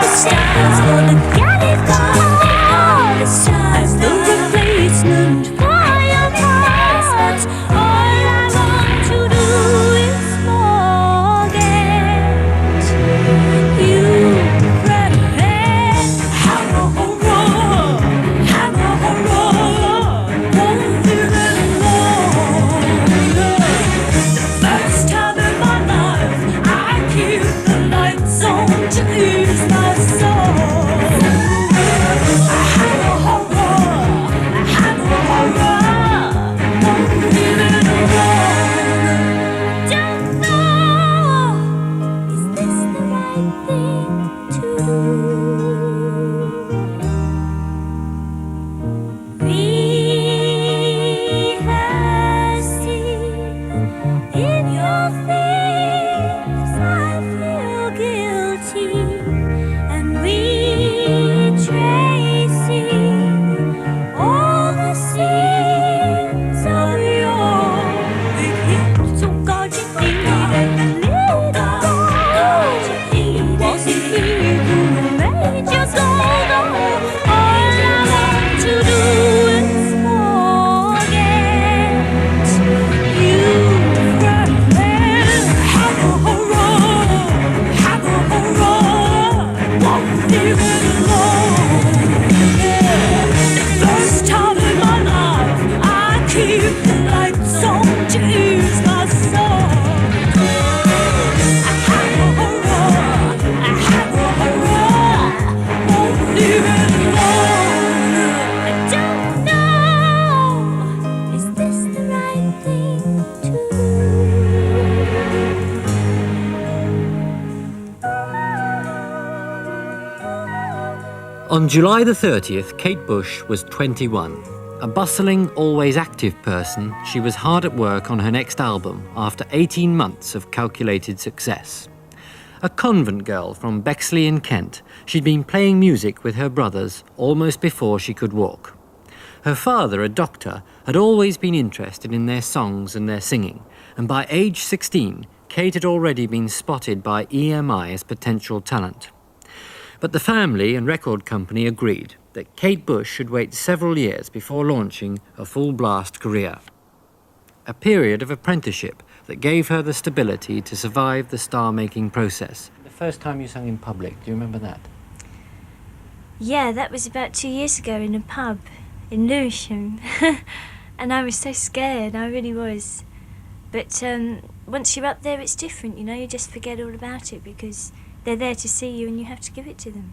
stands for the Galliford as the replacement for your heart. All I want to do is forget you. Hammer horror, won't live anymore. The first time in my life I keep the lights on to ease my soul. Hammer horror, won't live anymore. Don't know, is this the right thing to do? In your face I feel guilty, and retracing all the seams of your big hips. So God, you think that you let go. It wasn't me who made you so low. All I want to do is forget you. First time in my life I keep the lights on to ease my soul. Won't leave it alone. I don't know, is this the right thing to do? On July the 30th, Kate Bush was 21. A bustling, always active person, she was hard at work on her next album after 18 months of calculated success. A convent girl from Bexley in Kent, she'd been playing music with her brothers almost before she could walk. Her father, a doctor, had always been interested in their songs and their singing, and by age 16, Kate had already been spotted by EMI as potential talent. But the family and record company agreed that Kate Bush should wait several years before launching a full-blast career. A period of apprenticeship that gave her the stability to survive the star-making process. The first time you sang in public, do you remember that? Yeah, that was about 2 years ago in a pub in Lewisham. And I was so scared, I really was. But once you're up there, it's different, you know, you just forget all about it because they're there to see you and you have to give it to them.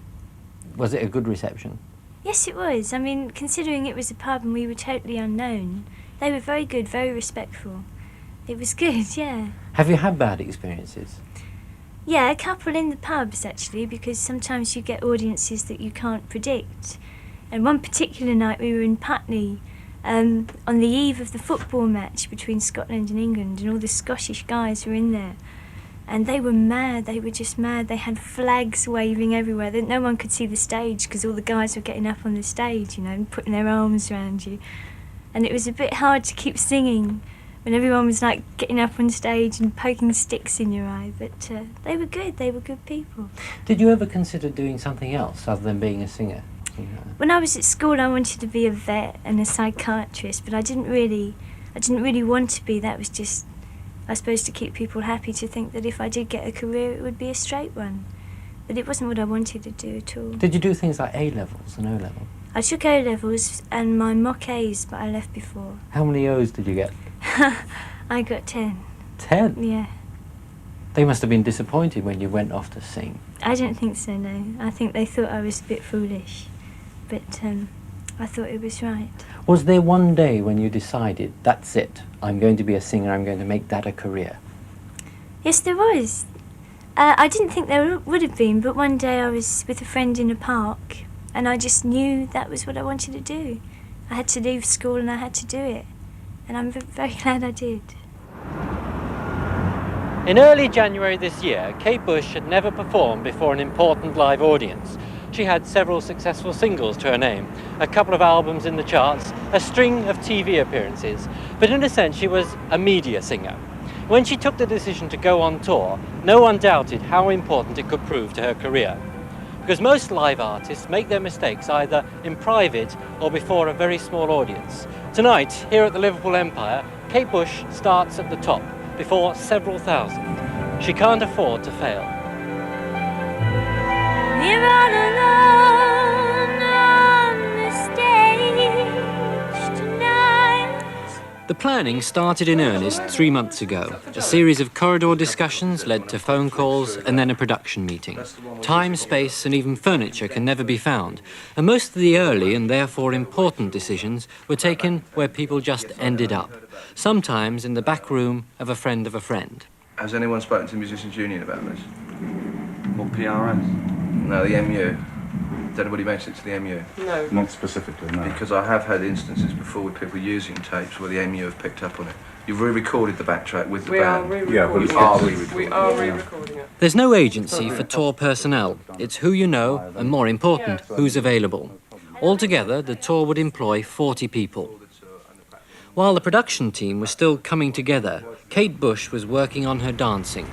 Was it a good reception? Yes, it was. I mean, considering it was a pub and we were totally unknown, they were very good, very respectful. It was good, yeah. Have you had bad experiences? Yeah, a couple in the pubs, actually, because sometimes you get audiences that you can't predict. And one particular night we were in Putney, on the eve of the football match between Scotland and England, and all the Scottish guys were in there. And they were mad, they were just mad. They had flags waving everywhere. No one could see the stage because all the guys were getting up on the stage, you know, and putting their arms around you. And it was a bit hard to keep singing when everyone was like getting up on stage and poking sticks in your eye. But they were good people. Did you ever consider doing something else other than being a singer? When I was at school, I wanted to be a vet and a psychiatrist, but I didn't really want to be. That was just, I suppose, to keep people happy, to think that if I did get a career, it would be a straight one. But it wasn't what I wanted to do at all. Did you do things like A-levels and O-level? I took O-levels and my mock A's, but I left before. How many O's did you get? I got 10. 10? Yeah. They must have been disappointed when you went off to sing. I don't think so, no. I think they thought I was a bit foolish. But I thought it was right. Was there one day when you decided, that's it, I'm going to be a singer, I'm going to make that a career? Yes, there was. I didn't think there would have been, but one day I was with a friend in a park and I just knew that was what I wanted to do. I had to leave school and I had to do it. And I'm very glad I did. In early January this year, Kate Bush had never performed before an important live audience. She had several successful singles to her name, a couple of albums in the charts, a string of TV appearances, but in a sense she was a media singer. When she took the decision to go on tour, no one doubted how important it could prove to her career. because most live artists make their mistakes either in private or before a very small audience. Tonight, here at the Liverpool Empire, Kate Bush starts at the top, before several thousand. She can't afford to fail. We're all alone on the stage tonight. The planning started in earnest 3 months ago. A series of corridor discussions led to phone calls and then a production meeting. Time, space and even furniture can never be found, and most of the early and therefore important decisions were taken where people just ended up, sometimes in the back room of a friend of a friend. Has anyone spoken to the Musicians Union about this? Or PRS? No, the MU. Did anybody mention it to the MU? No. Not specifically, no. Because I have had instances before with people using tapes where the MU have picked up on it. You've re-recorded the backtrack with the band. Yeah, but You are re-recording. We are re-recording it. There's no agency for tour personnel. It's who you know and, more important, who's available. Altogether, the tour would employ 40 people. While the production team was still coming together, Kate Bush was working on her dancing.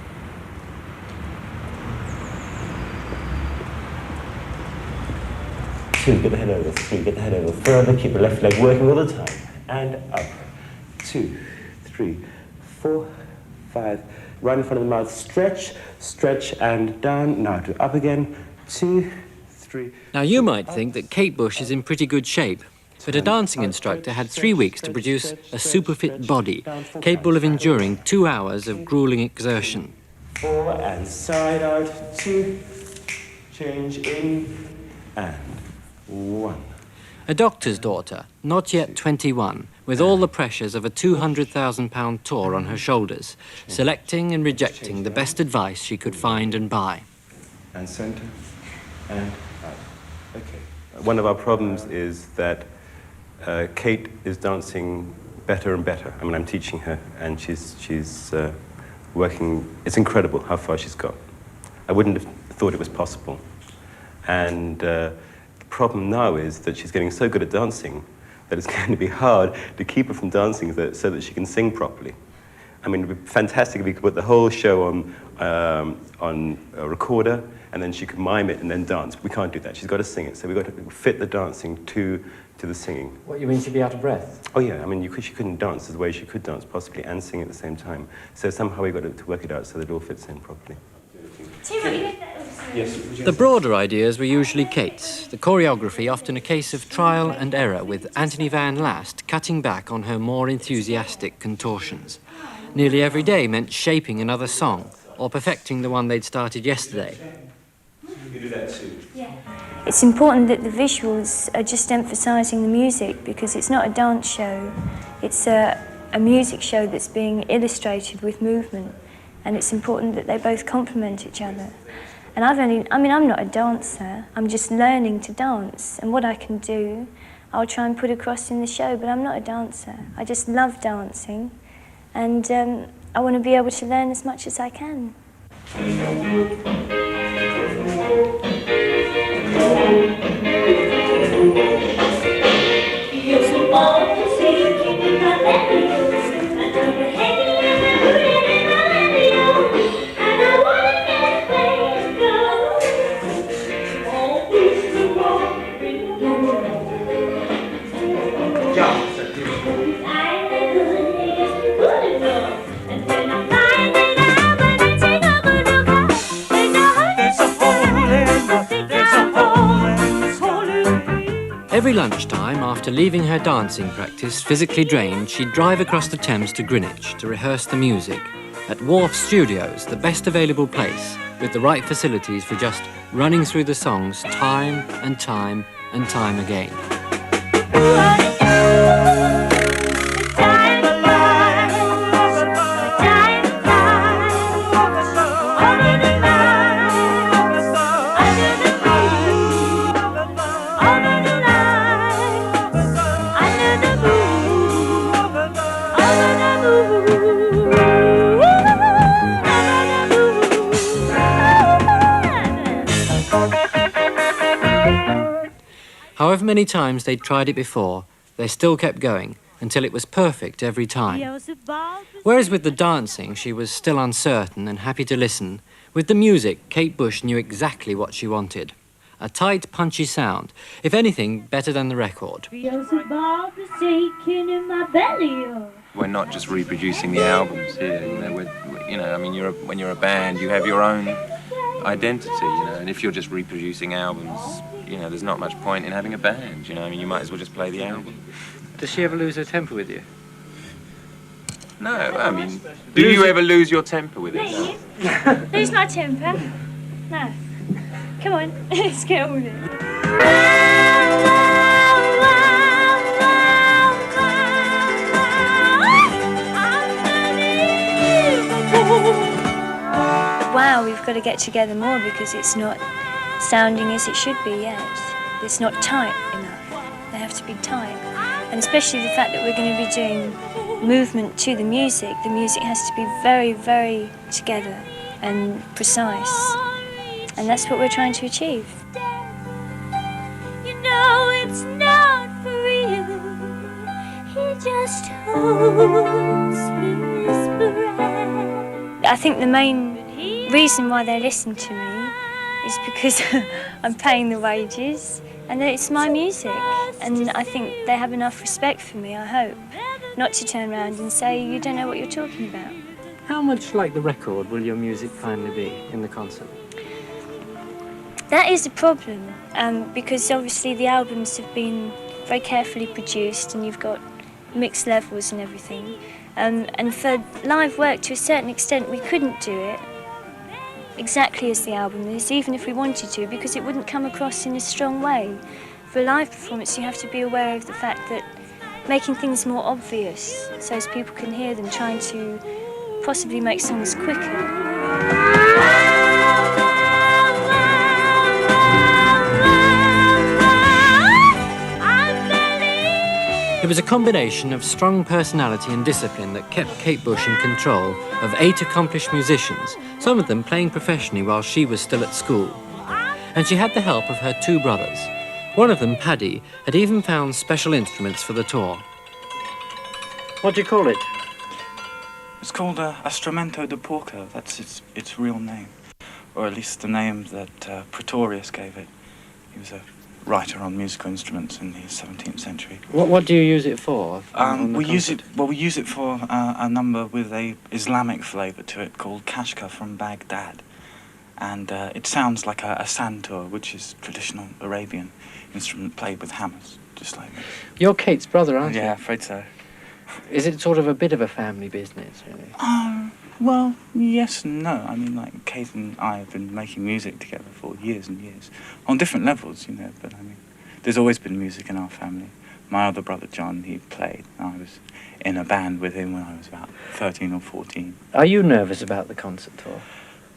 Two, get the head over, three, get the head over, further, keep the left leg working all the time, and up. 2, 3, 4, 5, right in front of the mouth, stretch, stretch, and down, now to up again, 2, 3. Now you might think that Kate Bush is in pretty good shape, but a dancing instructor had 3 weeks to produce a super fit body, capable of enduring 2 hours of grueling exertion. 4, and side out, 2, change in, and 1. A doctor's daughter, not yet 21, with all the pressures of a £200,000 tour on her shoulders, selecting and rejecting the best advice she could find and buy. And center, and out. Okay. One of our problems is that Kate is dancing better and better. I mean, I'm teaching her, and she's working. It's incredible how far she's got. I wouldn't have thought it was possible. And the problem now is that she's getting so good at dancing that it's going to be hard to keep her from dancing so that she can sing properly. I mean, it would be fantastic if we could put the whole show on a recorder, and then she could mime it and then dance. We can't do that. She's got to sing it, so we've got to fit the dancing to the singing. What, you mean she'd be out of breath? Oh yeah, I mean, she couldn't dance the way she could dance possibly and sing at the same time. So somehow we've got to work it out so that it all fits in properly. The broader ideas were usually Kate's, the choreography often a case of trial and error, with Anthony Van Last cutting back on her more enthusiastic contortions. Nearly every day meant shaping another song or perfecting the one they'd started yesterday. You do that too. It's important that the visuals are just emphasising the music, because it's not a dance show, it's a music show that's being illustrated with movement, and it's important that they both complement each other. And I'm not a dancer, I'm just learning to dance, and what I can do, I'll try and put across in the show, but I'm not a dancer. I just love dancing, and I want to be able to learn as much as I can. Every lunchtime, after leaving her dancing practice, physically drained, she'd drive across the Thames to Greenwich to rehearse the music. At Wharf Studios, the best available place, with the right facilities for just running through the songs time and time and time again. However many times they'd tried it before, they still kept going until it was perfect every time. Whereas with the dancing, she was still uncertain and happy to listen, with the music, Kate Bush knew exactly what she wanted. a tight, punchy sound, if anything, better than the record. We're not just reproducing the albums here, I mean, when you're a band, you have your own identity, and if you're just reproducing albums, there's not much point in having a band, I mean, you might as well just play the album. Does she ever lose her temper with you? No, I mean, do you ever lose your temper with it? Me? Lose my temper? No. Come on, let's get on with it. Wow, we've got to get together more because it's not sounding as it should be yet. It's not tight enough. They have to be tight. And especially the fact that we're going to be doing movement to the music has to be very, very together and precise. And that's what we're trying to achieve. It's not for real. He just holds his breath. I think the main reason why they listen to me is because I'm paying the wages and that it's my music. And I think they have enough respect for me, I hope, not to turn around and say, you don't know what you're talking about. How much like the record will your music finally be in the concert? That is a problem, because obviously the albums have been very carefully produced and you've got mixed levels and everything. And for live work, to a certain extent, we couldn't do it exactly as the album is, even if we wanted to, because it wouldn't come across in a strong way. For a live performance, you have to be aware of the fact that making things more obvious so as people can hear them, trying to possibly make songs quicker. It was a combination of strong personality and discipline that kept Kate Bush in control of 8 accomplished musicians, some of them playing professionally while she was still at school. And she had the help of her 2 brothers. One of them, Paddy, had even found special instruments for the tour. What do you call it? It's called Strumento da Porco. That's its real name, or at least the name that Pretorius gave it. He was a writer on musical instruments in the 17th century. What do you use it for? We use it for a number with a Islamic flavour to it called Kashka from Baghdad, and it sounds like a santur, which is traditional Arabian instrument played with hammers, just like this. You're Kate's brother, aren't you? Yeah, afraid so. Is it sort of a bit of a family business, really? Well, yes and no. I mean, like, Kate and I have been making music together for years and years, on different levels, but I mean, there's always been music in our family. My other brother, John, he played. I was in a band with him when I was about 13 or 14. Are you nervous about the concert tour?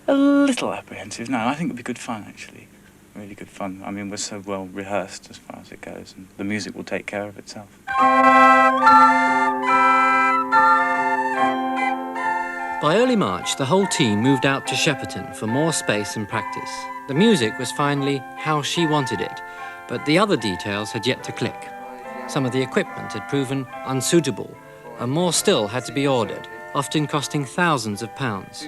A little apprehensive. No, I think it'll be good fun, actually. Really good fun. I mean, we're so well rehearsed as far as it goes, and the music will take care of itself. By early March, the whole team moved out to Shepperton for more space and practice. The music was finally how she wanted it, but the other details had yet to click. Some of the equipment had proven unsuitable, and more still had to be ordered, often costing thousands of pounds.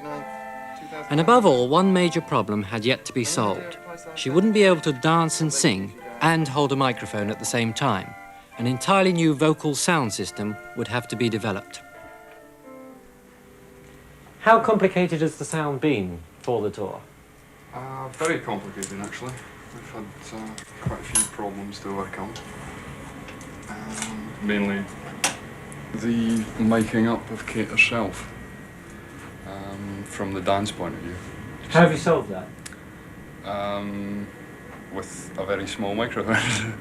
And above all, one major problem had yet to be solved. She wouldn't be able to dance and sing and hold a microphone at the same time. An entirely new vocal sound system would have to be developed. How complicated has the sound been for the tour? Very complicated, actually. We've had quite a few problems to work on. Mainly the making up of Kate herself, from the dance point of view. How have you solved that? With a very small microphone.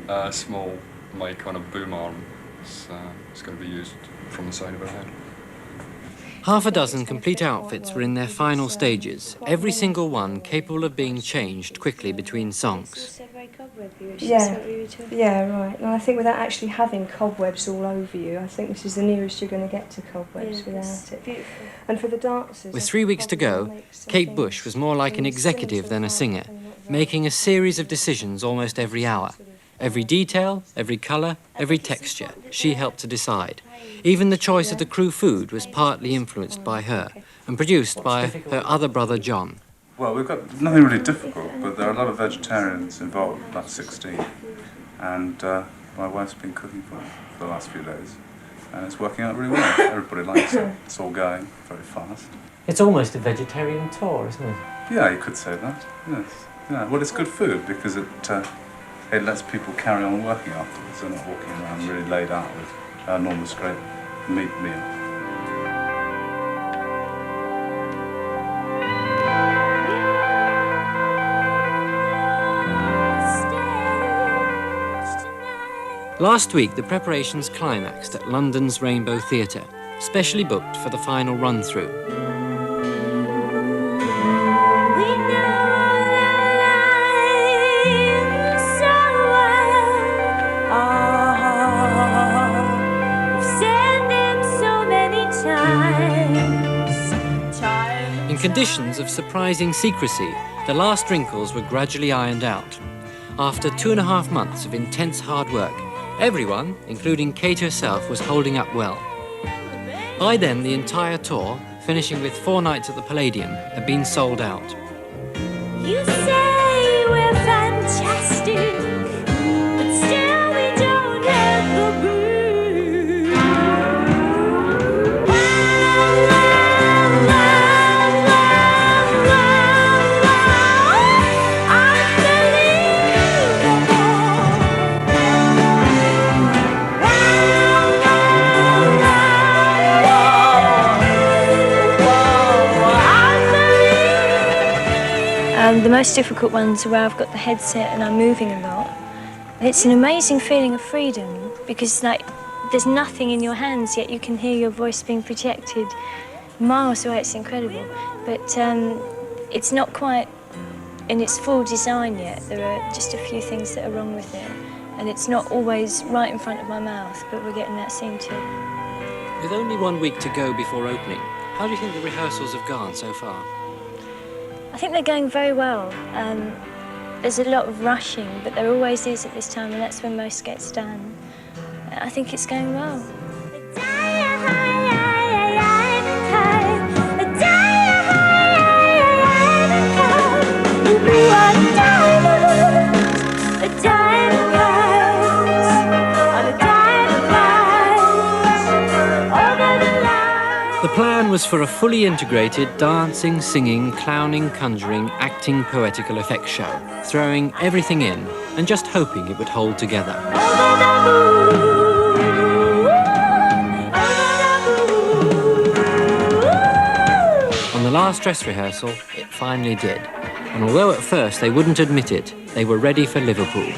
A small mic on a boom arm. It's going to be used from the side of her head. Half a dozen complete outfits were in their final stages, every single one capable of being changed quickly between songs. Yeah, right. And I think without actually having cobwebs all over you, I think this is the nearest you're going to get to cobwebs without it. Beautiful. And for the dancers... With 3 weeks to go, Kate Bush was more like an executive than a singer, making a series of decisions almost every hour. Every detail, every colour, every texture, she helped to decide. Even the choice of the crew food was partly influenced by her and produced by her other brother, John. Well, we've got nothing really difficult, but there are a lot of vegetarians involved, about 16. And my wife's been cooking for the last few days. And it's working out really well. Everybody likes it. It's all going very fast. It's almost a vegetarian tour, isn't it? Yeah, you could say that. Yes. Yeah. Well, it's good food because it lets people carry on working afterwards. They're not walking around really laid out with an enormous great meat meal. Last week, the preparations climaxed at London's Rainbow Theatre, specially booked for the final run-through. In conditions of surprising secrecy, the last wrinkles were gradually ironed out. After 2.5 months of intense hard work, everyone, including Kate herself, was holding up well. By then, the entire tour, finishing with 4 nights at the Palladium, had been sold out. You say we're fantastic, but still we don't have the booze. The most difficult ones are where I've got the headset and I'm moving a lot. And it's an amazing feeling of freedom because there's nothing in your hands yet you can hear your voice being projected miles away. It's incredible. But it's not quite in its full design yet. There are just a few things that are wrong with it. And it's not always right in front of my mouth, but we're getting that scene too. With only 1 week to go before opening, how do you think the rehearsals have gone so far? I think they're going very well. There's a lot of rushing, but there always is at this time, and that's when most gets done. I think it's going well. The plan was for a fully integrated dancing, singing, clowning, conjuring, acting, poetical effects show, throwing everything in and just hoping it would hold together. On the last dress rehearsal, it finally did. And although at first they wouldn't admit it, they were ready for Liverpool.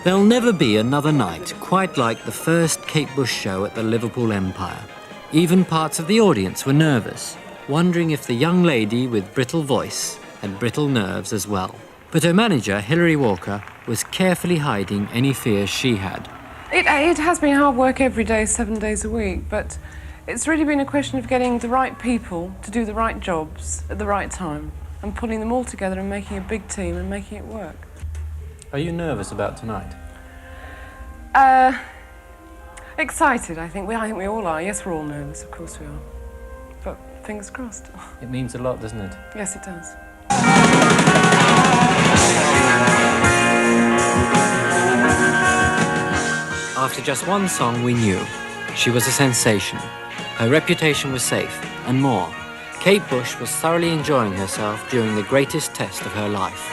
There'll never be another night quite like the first Kate Bush show at the Liverpool Empire. Even parts of the audience were nervous, wondering if the young lady with brittle voice had brittle nerves as well. But her manager, Hilary Walker, was carefully hiding any fears she had. It has been hard work every day, 7 days a week, but it's really been a question of getting the right people to do the right jobs at the right time and pulling them all together and making a big team and making it work. Are you nervous about tonight? Excited, I think we all are. Yes, we're all nervous, of course we are. But fingers crossed. It means a lot, doesn't it? Yes, it does. After just one song, we knew. She was a sensation. Her reputation was safe, and more. Kate Bush was thoroughly enjoying herself during the greatest test of her life.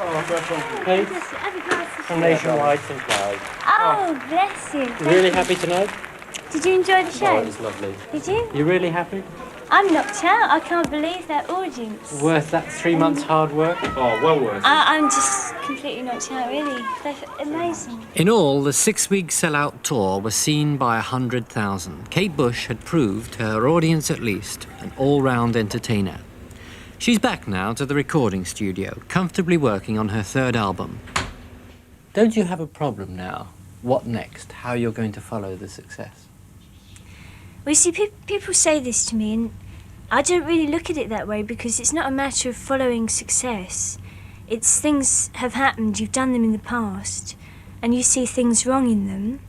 Kate from Nationwide Supply. Oh, bless you. You really happy tonight? Did you enjoy the show? Oh, it was lovely. Did you? You really happy? I'm knocked out. I can't believe that audience. Worth that 3 months hard work? Oh, well worth it. I'm just completely knocked out, really. They're amazing. In all, the 6-week sellout tour was seen by 100,000. Kate Bush had proved, to her audience at least, an all-round entertainer. She's back now to the recording studio, comfortably working on her 3rd album. Don't you have a problem now? What next? How you're going to follow the success? Well, you see, people say this to me, and I don't really look at it that way because it's not a matter of following success. It's things have happened, you've done them in the past, and you see things wrong in them,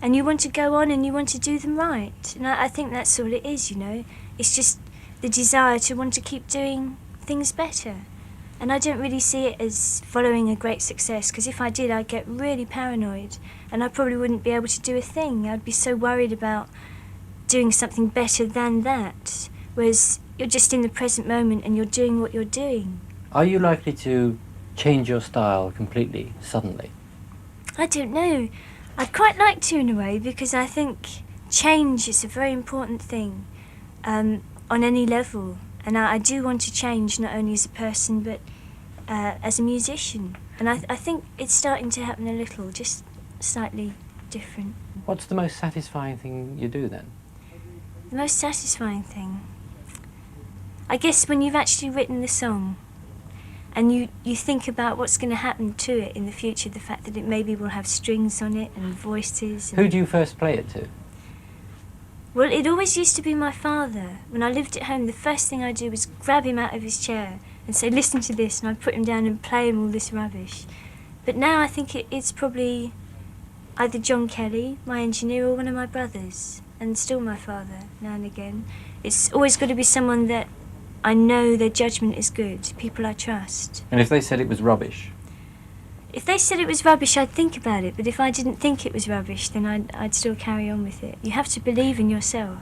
and you want to go on and you want to do them right. And I think that's all it is, you know. It's just the desire to want to keep doing things better. And I don't really see it as following a great success, because if I did, I'd get really paranoid, and I probably wouldn't be able to do a thing. I'd be so worried about doing something better than that, whereas you're just in the present moment and you're doing what you're doing. Are you likely to change your style completely, suddenly? I don't know. I'd quite like to in a way, because I think change is a very important thing on any level. And I do want to change, not only as a person, but as a musician. And I think it's starting to happen a little, just slightly different. What's the most satisfying thing you do then? The most satisfying thing? I guess when you've actually written the song and you think about what's going to happen to it in the future, the fact that it maybe will have strings on it and voices. And who do you first play it to? Well, it always used to be my father. When I lived at home, the first thing I'd do was grab him out of his chair and say, listen to this, and I'd put him down and play him all this rubbish. But now I think it's probably either John Kelly, my engineer, or one of my brothers, and still my father, now and again. It's always got to be someone that I know their judgment is good, people I trust. And if they said it was rubbish? If they said it was rubbish, I'd think about it, but if I didn't think it was rubbish, then I'd still carry on with it. You have to believe in yourself.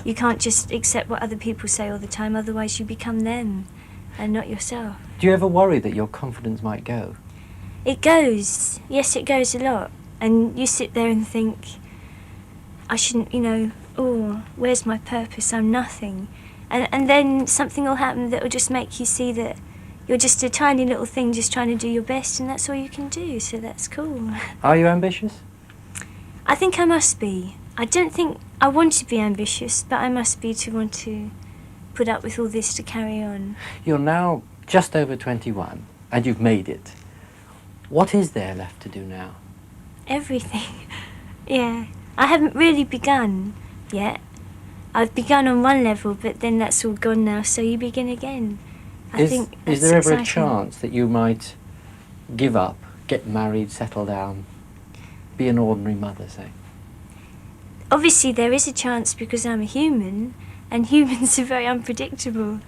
You can't just accept what other people say all the time, otherwise you become them and not yourself. Do you ever worry that your confidence might go? It goes. Yes, it goes a lot. And you sit there and think, I shouldn't, you know, oh, where's my purpose? I'm nothing. And then something will happen that will just make you see that you're just a tiny little thing just trying to do your best, and that's all you can do, so that's cool. Are you ambitious? I think I must be. I don't think I want to be ambitious, but I must be to want to put up with all this to carry on. You're now just over 21, and you've made it. What is there left to do now? Everything. Yeah. I haven't really begun yet. I've begun on one level, but then that's all gone now, so you begin again. I think is that's there ever exciting. a chance that you might give up, get married, settle down, be an ordinary mother, say? Obviously there is a chance because I'm a human, and humans are very unpredictable.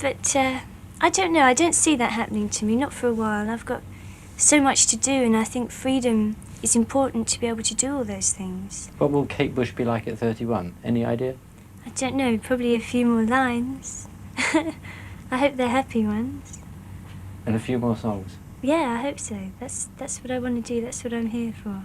But I don't know, I don't see that happening to me, not for a while. I've got so much to do, and I think freedom is important to be able to do all those things. What will Kate Bush be like at 31? Any idea? I don't know, probably a few more lines. I hope they're happy ones. And a few more songs? Yeah, I hope so. That's what I want to do, that's what I'm here for.